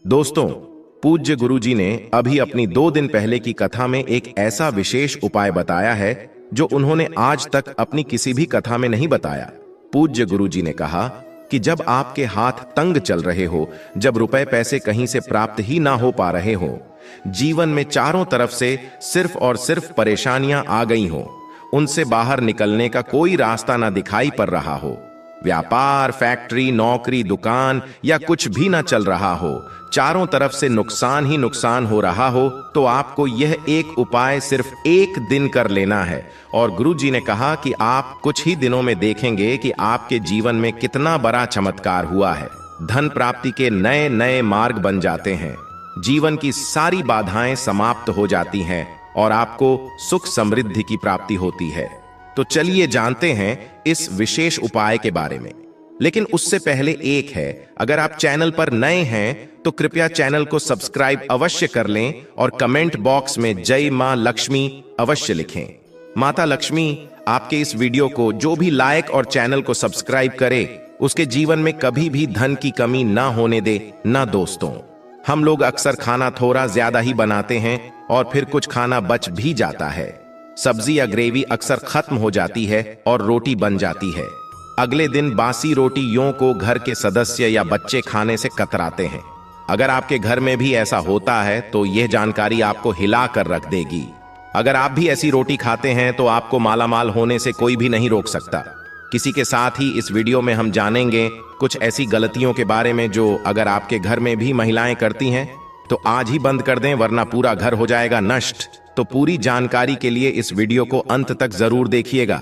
दोस्तों, पूज्य गुरुजी ने अभी अपनी 2 दिन पहले की कथा में एक ऐसा विशेष उपाय बताया है जो उन्होंने आज तक अपनी किसी भी कथा में नहीं बताया। पूज्य गुरुजी ने कहा कि जब आपके हाथ तंग चल रहे हो, जब रुपए पैसे कहीं से प्राप्त ही ना हो पा रहे हो, जीवन में चारों तरफ से सिर्फ और सिर्फ परेशानियां आ गई हो, उनसे बाहर निकलने का कोई रास्ता ना दिखाई पड़ रहा हो, व्यापार, फैक्ट्री, नौकरी, दुकान या कुछ भी ना चल रहा हो, चारों तरफ से नुकसान ही नुकसान हो रहा हो, तो आपको यह एक उपाय सिर्फ 1 दिन कर लेना है। और गुरुजी ने कहा कि आप कुछ ही दिनों में देखेंगे कि आपके जीवन में कितना बड़ा चमत्कार हुआ है। धन प्राप्ति के नए नए मार्ग बन जाते हैं, जीवन की सारी बाधाएं समाप्त हो जाती हैं और आपको सुख समृद्धि की प्राप्ति होती है। तो चलिए जानते हैं इस विशेष उपाय के बारे में। लेकिन उससे पहले एक है, अगर आप चैनल पर नए हैं तो कृपया चैनल को सब्सक्राइब अवश्य कर लें और कमेंट बॉक्स में जय मां लक्ष्मी अवश्य लिखें। माता लक्ष्मी आपके इस वीडियो को जो भी लाइक और चैनल को सब्सक्राइब करे, उसके जीवन में कभी भी धन की कमी ना होने दे। ना दोस्तों, हम लोग अक्सर खाना थोड़ा ज्यादा ही बनाते हैं और फिर कुछ खाना बच भी जाता है। सब्जी या ग्रेवी अक्सर खत्म हो जाती है और रोटी बन जाती है। अगले दिन बासी रोटियों को घर के सदस्य या बच्चे खाने से कतराते हैं। अगर आपके घर में भी ऐसा होता है तो यह जानकारी आपको हिला कर रख देगी। अगर आप भी ऐसी रोटी खाते हैं तो आपको मालामाल होने से कोई भी नहीं रोक सकता। किसी के साथ ही इस वीडियो में हम जानेंगे कुछ ऐसी गलतियों के बारे में जो अगर आपके घर में भी महिलाएं करती हैं तो आज ही बंद कर दें, वरना पूरा घर हो जाएगा नष्ट। तो पूरी जानकारी के लिए इस वीडियो को अंत तक जरूर देखिएगा।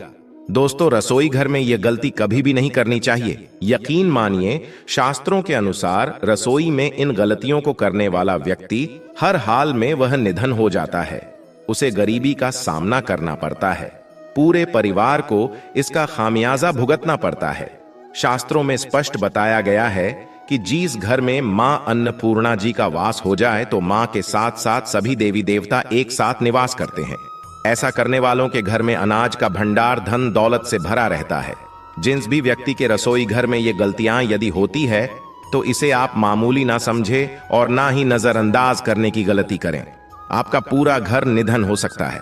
दोस्तों, रसोई घर में यह गलती कभी भी नहीं करनी चाहिए। यकीन मानिए, शास्त्रों के अनुसार रसोई में इन गलतियों को करने वाला व्यक्ति हर हाल में वह निधन हो जाता है, उसे गरीबी का सामना करना पड़ता है, पूरे परिवार को इसका खामियाजा भुगतना पड़ता है। शास्त्रों में स्पष्ट बताया गया है कि जिस घर में मां अन्नपूर्णा जी का वास हो जाए तो मां के साथ साथ सभी देवी देवता एक साथ निवास करते हैं। ऐसा करने वालों के घर में अनाज का भंडार धन दौलत से भरा रहता है। जिस भी व्यक्ति के रसोई घर में ये गलतियां यदि होती है तो इसे आप मामूली ना समझे और ना ही नजरअंदाज करने की गलती करें। आपका पूरा घर निधन हो सकता है।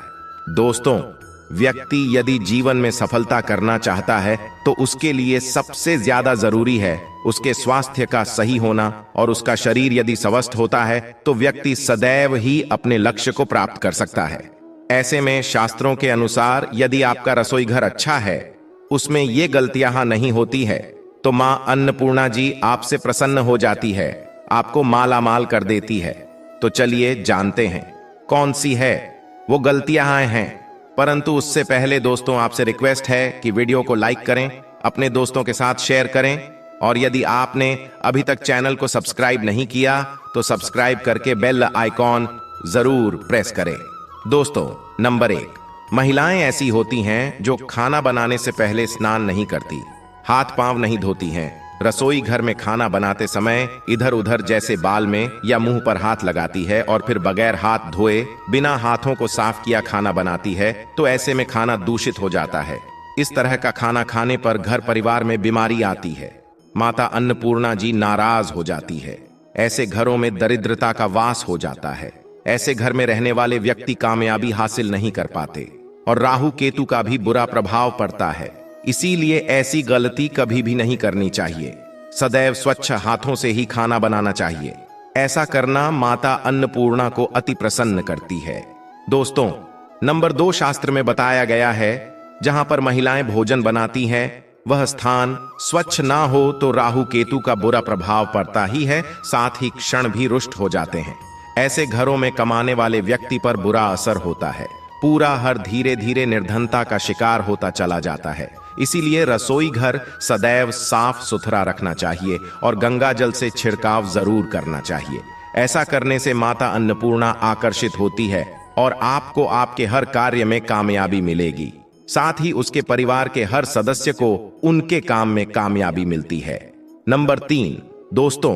दोस्तों, व्यक्ति यदि जीवन में सफलता करना चाहता है तो उसके लिए सबसे ज्यादा जरूरी है उसके स्वास्थ्य का सही होना, और उसका शरीर यदि स्वस्थ होता है तो व्यक्ति सदैव ही अपने लक्ष्य को प्राप्त कर सकता है। ऐसे में शास्त्रों के अनुसार यदि आपका रसोई घर अच्छा है, उसमें ये गलतियां नहीं होती है, तो मां अन्नपूर्णा जी आपसे प्रसन्न हो जाती है, आपको माला माल कर देती है। तो चलिए जानते हैं कौन सी है वो गलतियां हैं। परंतु उससे पहले दोस्तों, आपसे रिक्वेस्ट है कि वीडियो को लाइक करें, अपने दोस्तों के साथ शेयर करें, और यदि आपने अभी तक चैनल को सब्सक्राइब नहीं किया तो सब्सक्राइब करके बेल आइकॉन जरूर प्रेस करें। दोस्तों, नंबर 1, महिलाएं ऐसी होती हैं जो खाना बनाने से पहले स्नान नहीं करती, हाथ पांव नहीं धोती हैं, रसोई घर में खाना बनाते समय इधर उधर जैसे बाल में या मुंह पर हाथ लगाती है और फिर बगैर हाथ धोए बिना हाथों को साफ किया खाना बनाती है। तो ऐसे में खाना दूषित हो जाता है। इस तरह का खाना खाने पर घर परिवार में बीमारी आती है, माता अन्नपूर्णा जी नाराज हो जाती है। ऐसे घरों में दरिद्रता का वास हो जाता है। ऐसे घर में रहने वाले व्यक्ति कामयाबी हासिल नहीं कर पाते और राहु केतु का भी बुरा प्रभाव पड़ता है। इसीलिए ऐसी गलती कभी भी नहीं करनी चाहिए। सदैव स्वच्छ हाथों से ही खाना बनाना चाहिए। ऐसा करना माता अन्नपूर्णा को अति प्रसन्न करती है। दोस्तों, नंबर 2, शास्त्र में बताया गया है जहां पर महिलाएं भोजन बनाती हैं वह स्थान स्वच्छ ना हो तो राहु केतु का बुरा प्रभाव पड़ता ही है, साथ ही क्षण भी रुष्ट हो जाते हैं। ऐसे घरों में कमाने वाले व्यक्ति पर बुरा असर होता है। पूरा हर धीरे धीरे निर्धनता का शिकार होता चला जाता है। इसीलिए रसोई घर सदैव साफ सुथरा रखना चाहिए और गंगा जल से छिड़काव जरूर करना चाहिए। ऐसा करने से माता अन्नपूर्णा आकर्षित होती है और आपको आपके हर कार्य में कामयाबी मिलेगी। साथ ही उसके परिवार के हर सदस्य को उनके काम में कामयाबी मिलती है। नंबर 3, दोस्तों,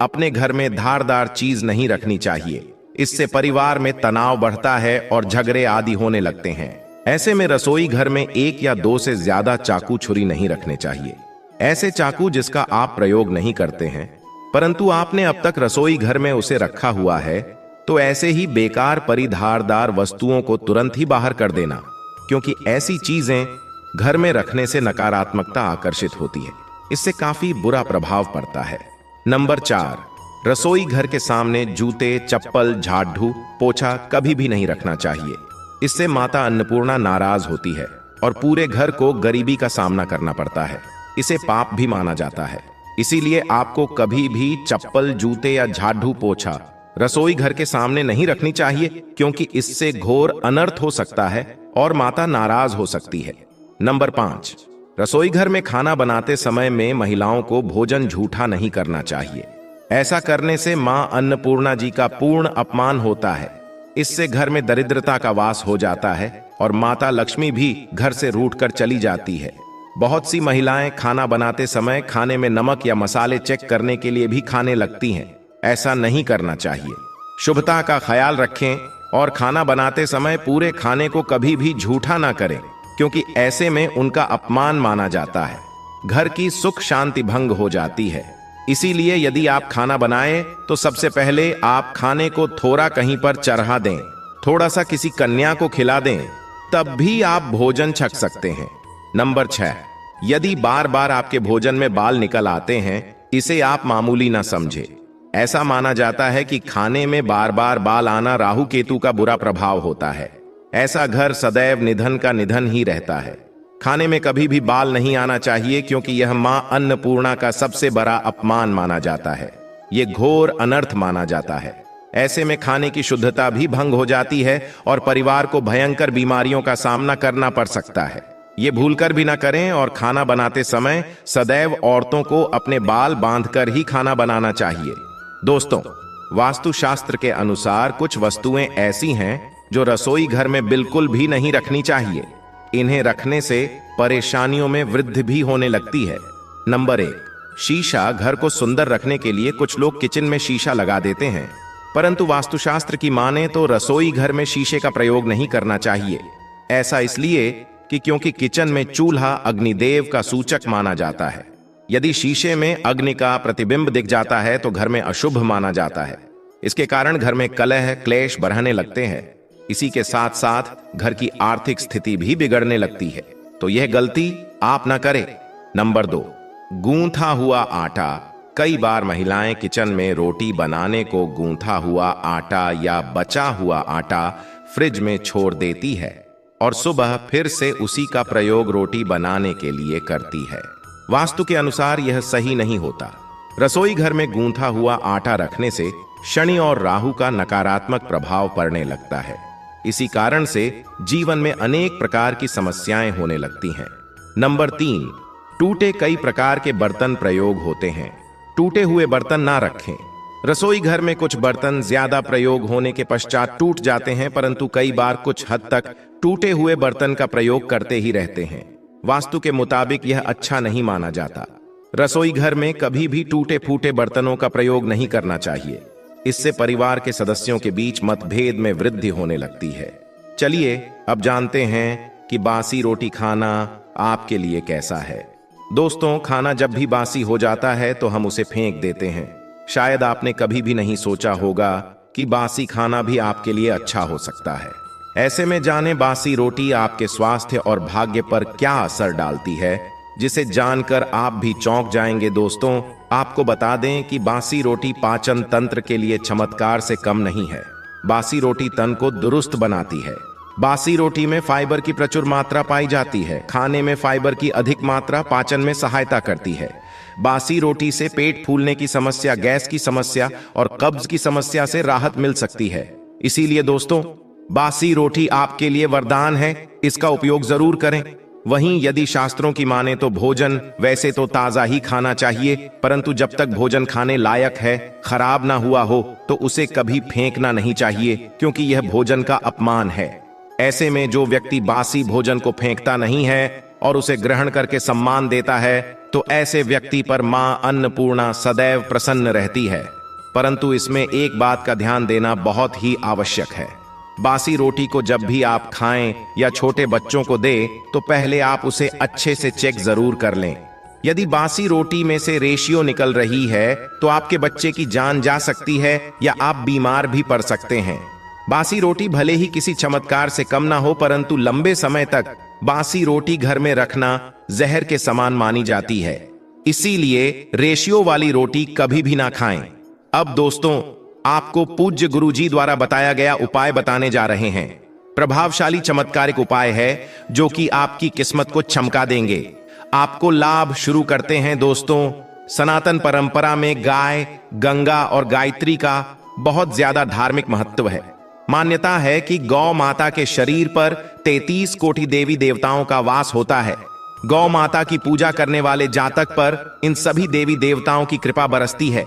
अपने घर में धारदार चीज नहीं रखनी चाहिए। इससे परिवार में तनाव बढ़ता है और झगड़े आदि होने लगते हैं। ऐसे में रसोई घर में 1 या 2 से ज्यादा चाकू छुरी नहीं रखने चाहिए। ऐसे चाकू जिसका आप प्रयोग नहीं करते हैं परंतु आपने अब तक रसोई घर में उसे रखा हुआ है, तो ऐसे ही बेकार परिधारदार वस्तुओं को तुरंत ही बाहर कर देना, क्योंकि ऐसी चीजें घर में रखने से नकारात्मकता आकर्षित होती है। इससे काफी बुरा प्रभाव पड़ता है। नंबर 4, रसोई घर के सामने जूते, चप्पल, झाड़ू, पोछा कभी भी नहीं रखना चाहिए। इससे माता अन्नपूर्णा नाराज होती है और पूरे घर को गरीबी का सामना करना पड़ता है। इसे पाप भी माना जाता है। इसीलिए आपको कभी भी चप्पल, जूते या झाड़ू, पोछा रसोई घर के सामने नहीं रखनी चाहिए, क्योंकि इससे घोर अनर्थ हो सकता है और माता नाराज हो सकती है। नंबर 5, रसोई घर में खाना बनाते समय में महिलाओं को भोजन झूठा नहीं करना चाहिए। ऐसा करने से मां अन्नपूर्णा जी का पूर्ण अपमान होता है। इससे घर में दरिद्रता का वास हो जाता है और माता लक्ष्मी भी घर से रूठ कर चली जाती है। बहुत सी महिलाएं खाना बनाते समय खाने में नमक या मसाले चेक करने के लिए भी खाने लगती हैं। ऐसा नहीं करना चाहिए। शुभता का ख्याल रखें और खाना बनाते समय पूरे खाने को कभी भी झूठा ना करें, क्योंकि ऐसे में उनका अपमान माना जाता है। घर की सुख शांति भंग हो जाती है। इसीलिए यदि आप खाना बनाएं तो सबसे पहले आप खाने को थोड़ा कहीं पर चढ़ा दें, थोड़ा सा किसी कन्या को खिला दें, तब भी आप भोजन छक सकते हैं। नंबर 6, यदि बार बार आपके भोजन में बाल निकल आते हैं, इसे आप मामूली ना समझे। ऐसा माना जाता है कि खाने में बार बार बाल आना राहु केतु का बुरा प्रभाव होता है। ऐसा घर सदैव निधन का निधन ही रहता है। खाने में कभी भी बाल नहीं आना चाहिए, क्योंकि यह मां अन्नपूर्णा का सबसे बड़ा अपमान माना जाता है। यह घोर अनर्थ माना जाता है। ऐसे में खाने की शुद्धता भी भंग हो जाती है और परिवार को भयंकर बीमारियों का सामना करना पड़ सकता है। ये भूलकर भी ना करें और खाना बनाते समय सदैव औरतों को अपने बाल बांधकर ही खाना बनाना चाहिए। दोस्तों, वास्तुशास्त्र के अनुसार कुछ वस्तुएं ऐसी हैं जो रसोई घर में बिल्कुल भी नहीं रखनी चाहिए। इन्हें रखने से परेशानियों में वृद्धि भी होने लगती है। नंबर 1, शीशा। घर को सुंदर रखने के लिए कुछ लोग किचन में शीशा लगा देते हैं, परंतु वास्तुशास्त्र की माने तो रसोई घर में शीशे का प्रयोग नहीं करना चाहिए। ऐसा इसलिए कि क्योंकि किचन में चूल्हा अग्निदेव का सूचक माना जाता है। यदि शीशे में अग्नि का प्रतिबिंब दिख जाता है तो घर में अशुभ माना जाता है। इसके कारण घर में कलह, क्लेश बढ़ने लगते हैं। इसी के साथ साथ घर की आर्थिक स्थिति भी बिगड़ने लगती है। तो यह गलती आप ना करें। नंबर 2, गूंथा हुआ आटा। कई बार महिलाएं किचन में रोटी बनाने को गूंथा हुआ आटा या बचा हुआ आटा फ्रिज में छोड़ देती है और सुबह फिर से उसी का प्रयोग रोटी बनाने के लिए करती है। वास्तु के अनुसार यह सही नहीं होता। रसोई घर में गूंथा हुआ आटा रखने से शनि और राहु का नकारात्मक प्रभाव पड़ने लगता है। इसी कारण से जीवन में अनेक प्रकार की समस्याएं होने लगती हैं। नंबर 3, टूटे कई प्रकार के बर्तन प्रयोग होते हैं। टूटे हुए बर्तन ना रखें। रसोई घर में कुछ बर्तन ज्यादा प्रयोग होने के पश्चात टूट जाते हैं, परंतु कई बार कुछ हद तक टूटे हुए बर्तन का प्रयोग करते ही रहते हैं। वास्तु के मुताबिक यह अच्छा नहीं माना जाता। रसोई घर में कभी भी टूटे फूटे बर्तनों का प्रयोग नहीं करना चाहिए। इससे परिवार के सदस्यों के बीच मतभेद में वृद्धि होने लगती है। चलिए अब जानते हैं कि बासी रोटी खाना आपके लिए कैसा है। दोस्तों, खाना जब भी बासी हो जाता है तो हम उसे फेंक देते हैं। शायद आपने कभी भी नहीं सोचा होगा कि बासी खाना भी आपके लिए अच्छा हो सकता है। ऐसे में जाने बासी रोटी आपके स्वास्थ्य और भाग्य पर क्या असर डालती है, जिसे जानकर आप भी चौंक जाएंगे। दोस्तों, आपको बता दें कि बासी रोटी पाचन तंत्र के लिए चमत्कार से कम नहीं है। बासी रोटी तन को दुरुस्त बनाती है। बासी रोटी में फाइबर की प्रचुर मात्रा पाई जाती है। खाने में फाइबर की अधिक मात्रा पाचन में सहायता करती है। बासी रोटी से पेट फूलने की समस्या, गैस की समस्या और कब्ज की समस्या से राहत मिल सकती है। इसीलिए दोस्तों, बासी रोटी आपके लिए वरदान है। इसका उपयोग जरूर करें। वहीं यदि शास्त्रों की माने तो भोजन वैसे तो ताजा ही खाना चाहिए, परंतु जब तक भोजन खाने लायक है, खराब ना हुआ हो, तो उसे कभी फेंकना नहीं चाहिए, क्योंकि यह भोजन का अपमान है। ऐसे में जो व्यक्ति बासी भोजन को फेंकता नहीं है और उसे ग्रहण करके सम्मान देता है, तो ऐसे व्यक्ति पर मां अन्नपूर्णा सदैव प्रसन्न रहती है। परंतु इसमें एक बात का ध्यान देना बहुत ही आवश्यक है। बासी रोटी को जब भी आप खाएं या छोटे बच्चों को दें, तो पहले आप उसे अच्छे से चेक जरूर कर लें। यदि बासी रोटी में से रेशियो निकल रही है तो आपके बच्चे की जान जा सकती है या आप बीमार भी पड़ सकते हैं। बासी रोटी भले ही किसी चमत्कार से कम ना हो, परंतु लंबे समय तक बासी रोटी घर में रखना जहर के समान मानी जाती है। इसीलिए रेशियो वाली रोटी कभी भी ना खाएं। अब दोस्तों, आपको पूज्य गुरुजी द्वारा बताया गया उपाय बताने जा रहे हैं। प्रभावशाली चमत्कारिक उपाय है जो कि आपकी किस्मत को चमका देंगे, आपको लाभ शुरू करते हैं। दोस्तों, सनातन परंपरा में गाय, गंगा और गायत्री का बहुत ज्यादा धार्मिक महत्व है। मान्यता है कि गौ माता के शरीर पर 33 कोटि देवी देवताओं का वास होता है। गौ माता की पूजा करने वाले जातक पर इन सभी देवी देवताओं की कृपा बरसती है।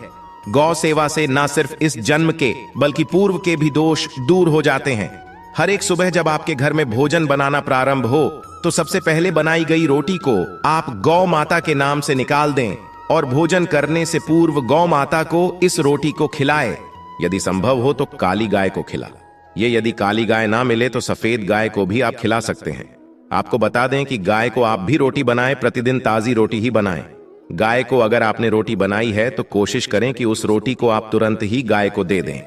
गौ सेवा से न सिर्फ इस जन्म के बल्कि पूर्व के भी दोष दूर हो जाते हैं। हर एक सुबह जब आपके घर में भोजन बनाना प्रारंभ हो तो सबसे पहले बनाई गई रोटी को आप गौ माता के नाम से निकाल दें और भोजन करने से पूर्व गौ माता को इस रोटी को खिलाए। यदि संभव हो तो काली गाय को खिला। ये यदि काली गाय ना मिले तो सफेद गाय को भी आप खिला सकते हैं। आपको बता दें कि गाय को आप भी रोटी बनाएं, प्रतिदिन ताजी रोटी ही बनाएं। गाय को अगर आपने रोटी बनाई है तो कोशिश करें कि उस रोटी को आप तुरंत ही गाय को दे दें।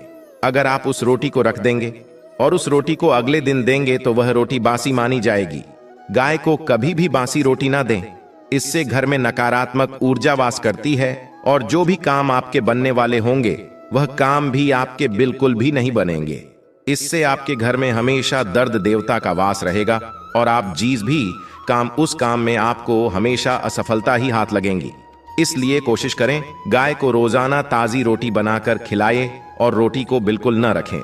अगर आप उस रोटी को रख देंगे और उस रोटी को अगले दिन देंगे तो वह रोटी बासी मानी जाएगी। गाय को कभी भी बासी रोटी ना दें, इससे घर में नकारात्मक ऊर्जा वास करती है और जो भी काम आपके बनने वाले होंगे वह काम भी आपके बिल्कुल भी नहीं बनेंगे। इससे आपके घर में हमेशा दर्द देवता का वास रहेगा और आप जिस भी उस काम में आपको हमेशा असफलता ही हाथ लगेंगी। इसलिए कोशिश करें गाय को रोजाना ताजी रोटी बनाकर खिलाएं और रोटी को बिल्कुल न रखें।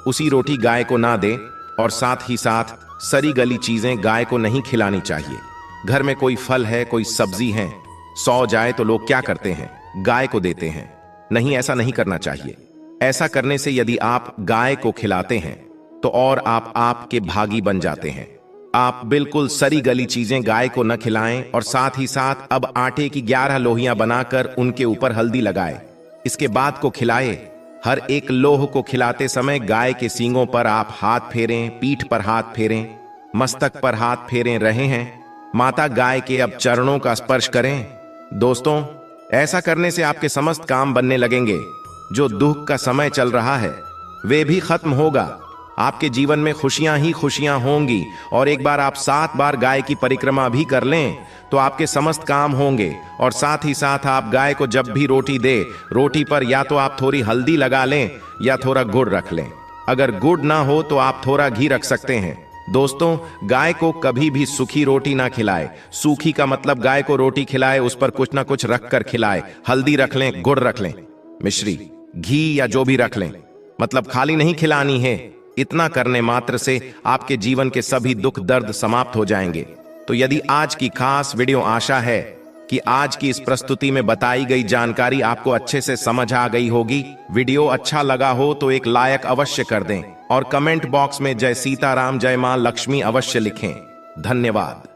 उसी रोटी गाय को ना दें और साथ ही साथ सड़ी गली चीजें गाय को नहीं खिलानी चाहिए। घर में कोई फल है, कोई सब्जी है, सौ जाए तो लोग क्या करते हैं, गाय को देते हैं। नहीं, ऐसा नहीं करना चाहिए। ऐसा करने से यदि आप गाय को खिलाते हैं तो और आप आपके भागी बन जाते हैं। आप बिल्कुल सड़ी गली चीजें गाय को न खिलाएं और साथ ही साथ अब आटे की 11 लोहियां बनाकर उनके ऊपर हल्दी लगाएं। इसके बाद को खिलाएं। हर एक लोह को खिलाते समय गाय के सींगों पर आप हाथ फेरें, पीठ पर हाथ फेरें, मस्तक पर हाथ फेरें रहे हैं। माता गाय के अब चरणों का स्पर्श करें। दोस्तों, ऐसा करने से आपके समस्त काम बनने लगेंगे। जो दुख का समय चल रहा है वे भी खत्म होगा। आपके जीवन में खुशियां ही खुशियां होंगी और एक बार आप 7 बार गाय की परिक्रमा भी कर लें तो आपके समस्त काम होंगे। और साथ ही साथ आप गाय को जब भी रोटी दे, रोटी पर या तो आप थोड़ी हल्दी लगा लें या थोड़ा गुड़ रख लें। अगर गुड़ ना हो तो आप थोड़ा घी रख सकते हैं। दोस्तों, गाय को कभी भी सूखी रोटी ना खिलाए। सूखी का मतलब गाय को रोटी खिलाए, उस पर कुछ ना कुछ रख कर खिलाए। हल्दी रख लें, गुड़ रख लें, मिश्री, घी या जो भी रख लें, मतलब खाली नहीं खिलानी है। इतना करने मात्र से आपके जीवन के सभी दुख दर्द समाप्त हो जाएंगे। तो यदि आज की खास वीडियो, आशा है कि आज की इस प्रस्तुति में बताई गई जानकारी आपको अच्छे से समझ आ गई होगी। वीडियो अच्छा लगा हो तो एक लाइक अवश्य कर दें और कमेंट बॉक्स में जय सीताराम, जय मां लक्ष्मी अवश्य लिखें। धन्यवाद।